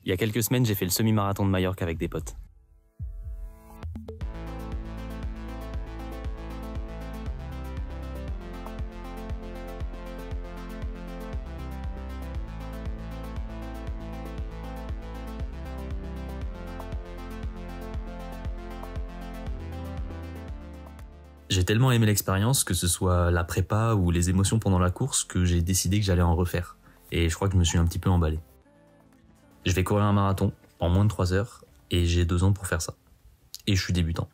Il y a quelques semaines, j'ai fait le semi-marathon de Majorque avec des potes. J'ai tellement aimé l'expérience, que ce soit la prépa ou les émotions pendant la course, que j'ai décidé que j'allais en refaire. Et je crois que je me suis un petit peu emballé. Je vais courir un marathon en moins de 3 heures et j'ai 2 ans pour faire ça. Et je suis débutant.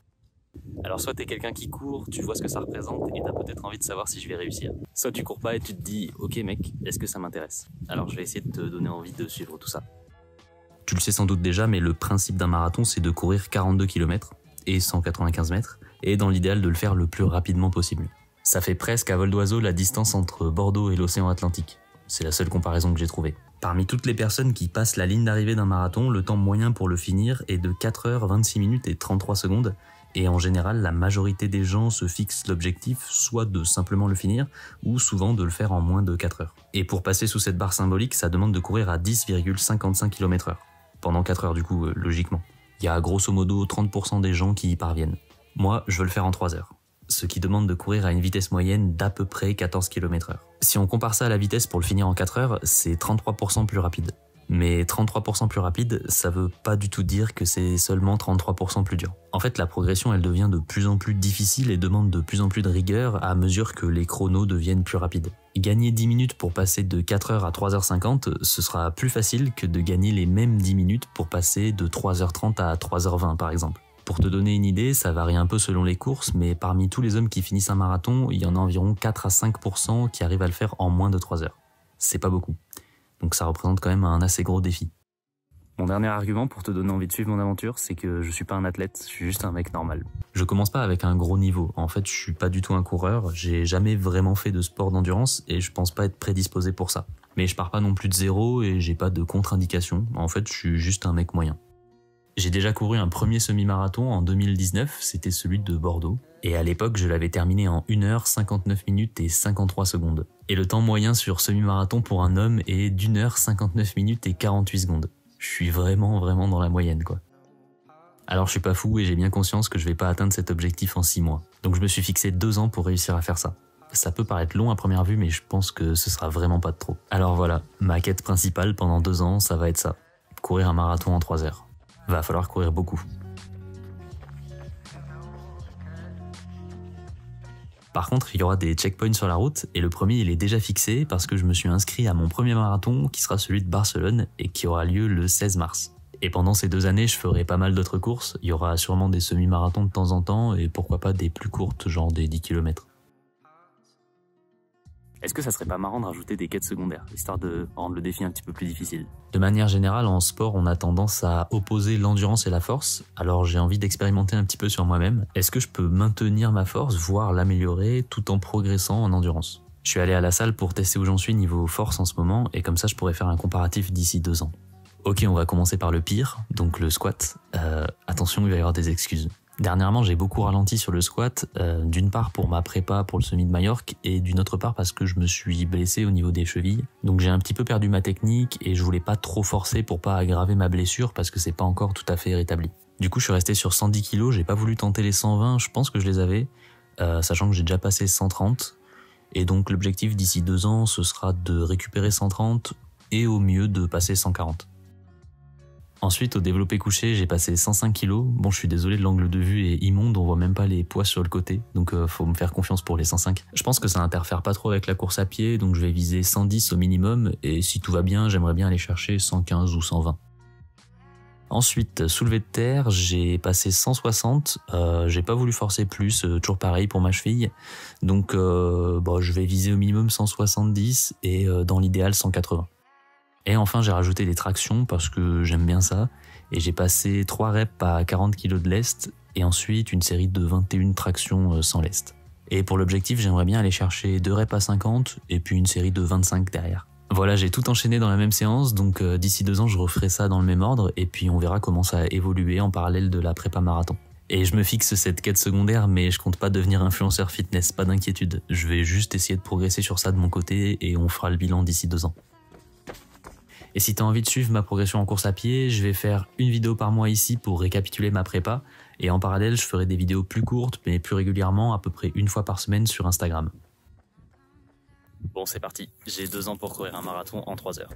Alors soit t'es quelqu'un qui court, tu vois ce que ça représente et t'as peut-être envie de savoir si je vais réussir. Soit tu cours pas et tu te dis « Ok mec, est-ce que ça m'intéresse ?» Alors je vais essayer de te donner envie de suivre tout ça. Tu le sais sans doute déjà, mais le principe d'un marathon, c'est de courir 42 km et 195 mètres, et dans l'idéal de le faire le plus rapidement possible. Ça fait presque à vol d'oiseau la distance entre Bordeaux et l'océan Atlantique. C'est la seule comparaison que j'ai trouvée. Parmi toutes les personnes qui passent la ligne d'arrivée d'un marathon, le temps moyen pour le finir est de 4 heures 26 minutes et 33 secondes, et en général, la majorité des gens se fixent l'objectif soit de simplement le finir, ou souvent de le faire en moins de 4 heures. Et pour passer sous cette barre symbolique, ça demande de courir à 10,55 km/h. Pendant 4 heures du coup, logiquement. Il y a grosso modo 30% des gens qui y parviennent. Moi, je veux le faire en 3 heures, ce qui demande de courir à une vitesse moyenne d'à peu près 14 km/h. Si on compare ça à la vitesse pour le finir en 4 heures, c'est 33% plus rapide. Mais 33% plus rapide, ça veut pas du tout dire que c'est seulement 33% plus dur. En fait, la progression, elle devient de plus en plus difficile et demande de plus en plus de rigueur à mesure que les chronos deviennent plus rapides. Gagner 10 minutes pour passer de 4 heures à 3h50, ce sera plus facile que de gagner les mêmes 10 minutes pour passer de 3h30 à 3h20 par exemple. Pour te donner une idée, ça varie un peu selon les courses, mais parmi tous les hommes qui finissent un marathon, il y en a environ 4 à 5% qui arrivent à le faire en moins de 3 heures. C'est pas beaucoup. Donc ça représente quand même un assez gros défi. Mon dernier argument pour te donner envie de suivre mon aventure, c'est que je suis pas un athlète, je suis juste un mec normal. Je commence pas avec un gros niveau. En fait, je suis pas du tout un coureur, j'ai jamais vraiment fait de sport d'endurance et je pense pas être prédisposé pour ça. Mais je pars pas non plus de zéro et j'ai pas de contre-indication. En fait, je suis juste un mec moyen. J'ai déjà couru un premier semi-marathon en 2019, c'était celui de Bordeaux. Et à l'époque, je l'avais terminé en 1 heure 59 minutes et 53 secondes. Et le temps moyen sur semi-marathon pour un homme est d'1 heure 59 minutes et 48 secondes. Je suis vraiment dans la moyenne quoi. Alors je suis pas fou et j'ai bien conscience que je vais pas atteindre cet objectif en 6 mois. Donc je me suis fixé 2 ans pour réussir à faire ça. Ça peut paraître long à première vue, mais je pense que ce sera vraiment pas de trop. Alors voilà, ma quête principale pendant 2 ans, ça va être ça. Courir un marathon en 3 heures. Va falloir courir beaucoup. Par contre, il y aura des checkpoints sur la route et le premier il est déjà fixé parce que je me suis inscrit à mon premier marathon qui sera celui de Barcelone et qui aura lieu le 16 mars. Et pendant ces 2 années, je ferai pas mal d'autres courses. Il y aura sûrement des semi-marathons de temps en temps et pourquoi pas des plus courtes, genre des 10 km. Est-ce que ça serait pas marrant de rajouter des quêtes secondaires, histoire de rendre le défi un petit peu plus difficile? De manière générale, en sport, on a tendance à opposer l'endurance et la force, alors j'ai envie d'expérimenter un petit peu sur moi-même. Est-ce que je peux maintenir ma force, voire l'améliorer, tout en progressant en endurance? Je suis allé à la salle pour tester où j'en suis niveau force en ce moment, et comme ça je pourrais faire un comparatif d'ici 2 ans. Ok, on va commencer par le pire, donc le squat. Attention, il va y avoir des excuses. Dernièrement, j'ai beaucoup ralenti sur le squat, d'une part pour ma prépa pour le semi de Majorque et d'une autre part parce que je me suis blessé au niveau des chevilles. Donc j'ai un petit peu perdu ma technique et je voulais pas trop forcer pour pas aggraver ma blessure parce que c'est pas encore tout à fait rétabli. Du coup, je suis resté sur 110 kg, j'ai pas voulu tenter les 120, je pense que je les avais, sachant que j'ai déjà passé 130. Et donc l'objectif d'ici 2 ans, ce sera de récupérer 130 et au mieux de passer 140. Ensuite, au développé couché, j'ai passé 105 kg. Bon, je suis désolé, l'angle de vue est immonde, on voit même pas les poids sur le côté, donc faut me faire confiance pour les 105. Je pense que ça interfère pas trop avec la course à pied, donc je vais viser 110 au minimum, et si tout va bien, j'aimerais bien aller chercher 115 ou 120. Ensuite, soulevé de terre, j'ai passé 160, j'ai pas voulu forcer plus, toujours pareil pour ma cheville, donc je vais viser au minimum 170 et dans l'idéal 180. Et enfin, j'ai rajouté des tractions parce que j'aime bien ça. Et j'ai passé 3 reps à 40 kg de lest et ensuite une série de 21 tractions sans lest. Et pour l'objectif, j'aimerais bien aller chercher 2 reps à 50 et puis une série de 25 derrière. Voilà, j'ai tout enchaîné dans la même séance, donc d'ici 2 ans, je referai ça dans le même ordre et puis on verra comment ça a évolué en parallèle de la prépa marathon. Et je me fixe cette quête secondaire, mais je compte pas devenir influenceur fitness, pas d'inquiétude. Je vais juste essayer de progresser sur ça de mon côté et on fera le bilan d'ici 2 ans. Et si tu as envie de suivre ma progression en course à pied, je vais faire une vidéo par mois ici pour récapituler ma prépa. Et en parallèle, je ferai des vidéos plus courtes, mais plus régulièrement, à peu près une fois par semaine sur Instagram. Bon, c'est parti. J'ai 2 ans pour courir un marathon en 3 heures.